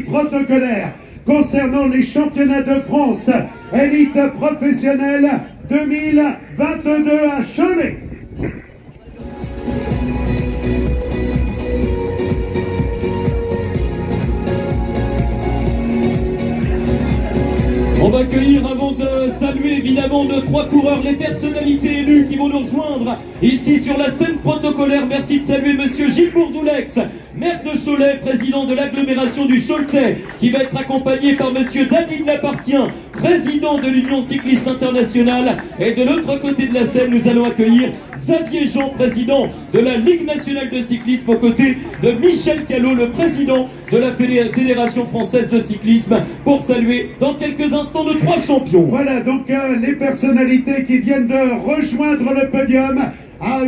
protocolaire concernant les championnats de France élite professionnelle 2022 à Cholet. On va accueillir, avant de saluer évidemment nos trois coureurs, les personnalités élues qui vont nous rejoindre ici sur la scène protocolaire. Merci de saluer monsieur Gilles Bourdoulex, maire de Cholet, président de l'agglomération du Choletais, qui va être accompagné par monsieur David Lapartien, président de l'Union cycliste internationale. Et de l'autre côté de la scène, nous allons accueillir Xavier Jean, président de la Ligue nationale de cyclisme, aux côtés de Michel Callot, le président de la Fédération française de cyclisme, pour saluer dans quelques instants nos trois champions. Voilà donc les personnalités qui viennent de rejoindre le podium.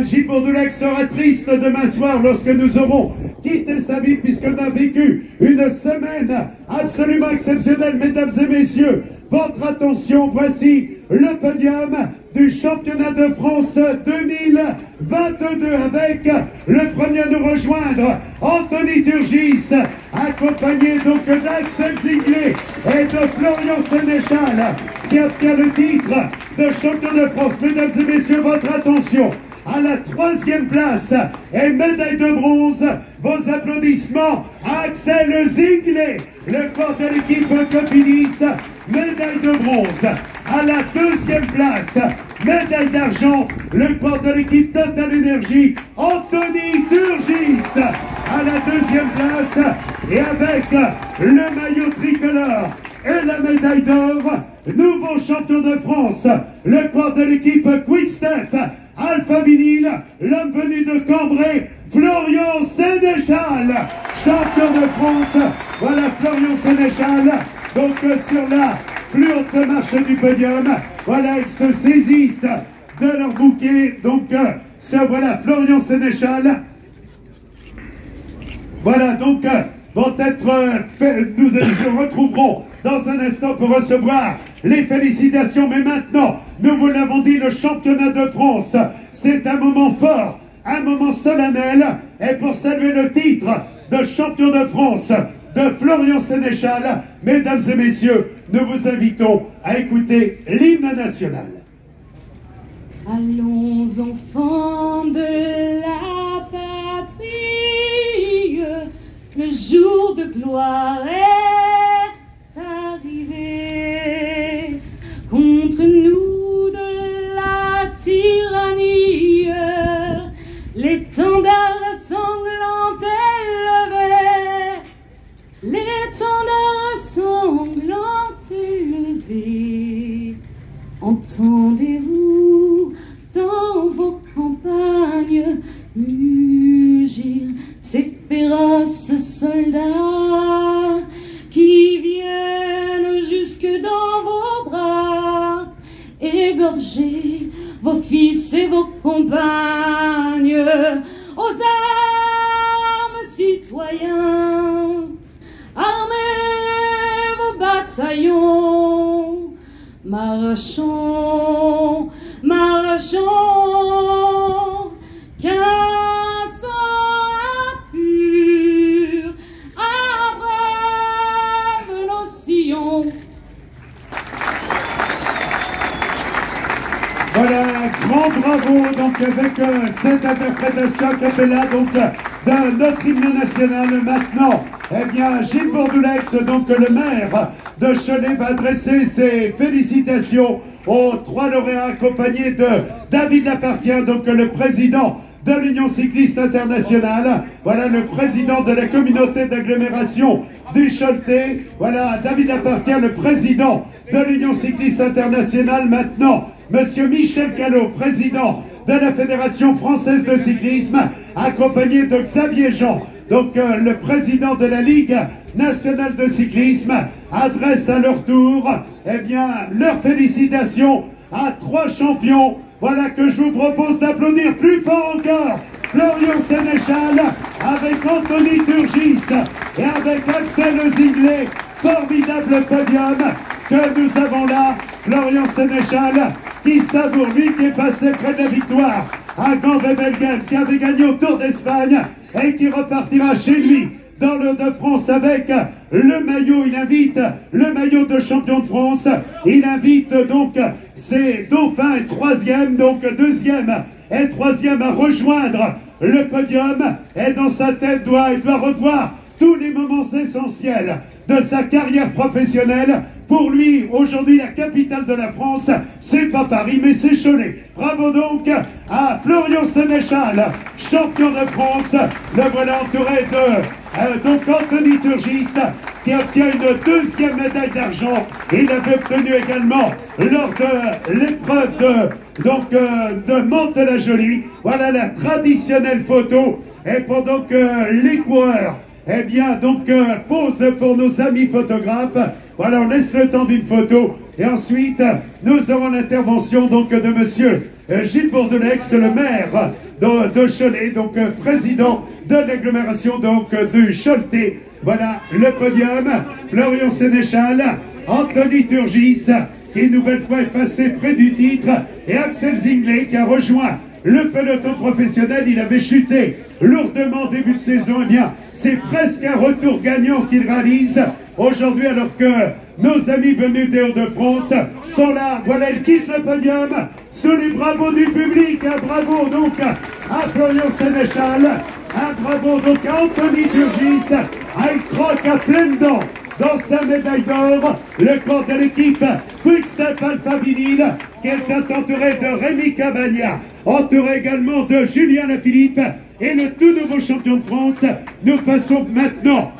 Gilles Bourdoulex sera triste demain soir lorsque nous aurons quitté sa ville, puisqu'on a vécu une semaine absolument exceptionnelle. Mesdames et messieurs, votre attention, voici le podium du championnat de France 2022, avec le premier à nous rejoindre, Anthony Turgis, accompagné donc d'Axel Zinglet et de Florian Sénéchal, qui obtient le titre de champion de France. Mesdames et messieurs, votre attention. À la troisième place et médaille de bronze, vos applaudissements à Axel Zinglet, le corps de l'équipe Cofidis, médaille de bronze. À la deuxième place, médaille d'argent, le corps de l'équipe Total Energy, Anthony Turgis. À la deuxième place, et avec le maillot tricolore et la médaille d'or, nouveau champion de France, le corps de l'équipe Quick-Step Alpha Vinyl, l'homme venu de Cambrai, Florian Sénéchal, champion de France. Voilà Florian Sénéchal, donc sur la plus haute marche du podium. Voilà, ils se saisissent de leur bouquet. Donc voilà Florian Sénéchal. Voilà donc vont être nous nous retrouverons dans un instant pour recevoir les félicitations. Mais maintenant, nous vous l'avons dit, le championnat de France, c'est un moment fort, un moment solennel. Et pour saluer le titre de champion de France de Florian Sénéchal, mesdames et messieurs, nous vous invitons à écouter l'hymne national. Allons enfants de la patrie, le jour de gloire est arrivé. Contre nous de la tyrannie, l'étendard sanglant élevé, l'étendard sanglant élevé. Entendez-vous dans vos campagnes mugir ces féroces soldats qui viennent jusque dans vos bras, égorger vos fils et vos compagnes. Aux armes, citoyens, armez vos bataillons, marchons, marchons, qu'un sang impur abreuve nos sillons. Voilà, grand bravo donc avec cette interprétation a cappella donc de notre hymne national. Maintenant, eh bien, Gilles Bourdoulex, donc le maire de Cholet, va adresser ses félicitations aux trois lauréats, accompagnés de David Lapartien, donc le président de l'Union cycliste internationale. Voilà le président de la communauté d'agglomération du Choletais. Voilà David Lapartien, le président de l'Union cycliste internationale. Maintenant, monsieur Michel Callot, président de la Fédération française de cyclisme, accompagné de Xavier Jean, donc le président de la Ligue nationale de cyclisme, adresse à leur tour, eh bien, leurs félicitations à trois champions. Voilà que je vous propose d'applaudir plus fort encore Florian Sénéchal avec Anthony Turgis et avec Axel Zinglet. Formidable podium que nous avons là. Florian Sénéchal qui savoure, lui qui est passé près de la victoire à Gand-Wevelgem, qui avait gagné au Tour d'Espagne et qui repartira chez lui dans le de France avec le maillot. Il invite le maillot de champion de France. Il invite donc ses dauphins et troisième, donc deuxième et troisième à rejoindre le podium. Et dans sa tête, il doit revoir tous les moments essentiels de sa carrière professionnelle. Pour lui, aujourd'hui, la capitale de la France, c'est pas Paris, mais c'est Cholet. Bravo donc à Florian Sénéchal, champion de France. Le voilà entouré de donc Anthony Turgis, qui obtient une deuxième médaille d'argent. Il l'avait obtenu également lors de l'épreuve de Mantes-la-Jolie. Voilà la traditionnelle photo. Et pendant que les coureurs pose pour nos amis photographes. Voilà, on laisse le temps d'une photo. Et ensuite, nous aurons l'intervention de monsieur Gilles Bourdoulex, le maire de Cholet, donc président de l'agglomération du Choletais. Voilà le podium. Florian Sénéchal, Anthony Turgis, qui une nouvelle fois est passé près du titre, et Axel Zinglet qui a rejoint le peloton professionnel. Il avait chuté lourdement au début de saison. Eh bien, c'est presque un retour gagnant qu'il réalise aujourd'hui, alors que nos amis venus des Hauts-de-France sont là. Voilà, ils quittent le podium sous les bravos du public. Un bravo donc à Florian Sénéchal, un bravo donc à Anthony Turgis. Il croque à pleines dents dans sa médaille d'or. Le corps de l'équipe Quick-Step Alpha Vinyl, qui est entouré de Rémi Cavagna, entouré également de Julien Lafilippe, et le tout nouveau champion de France. Nous passons maintenant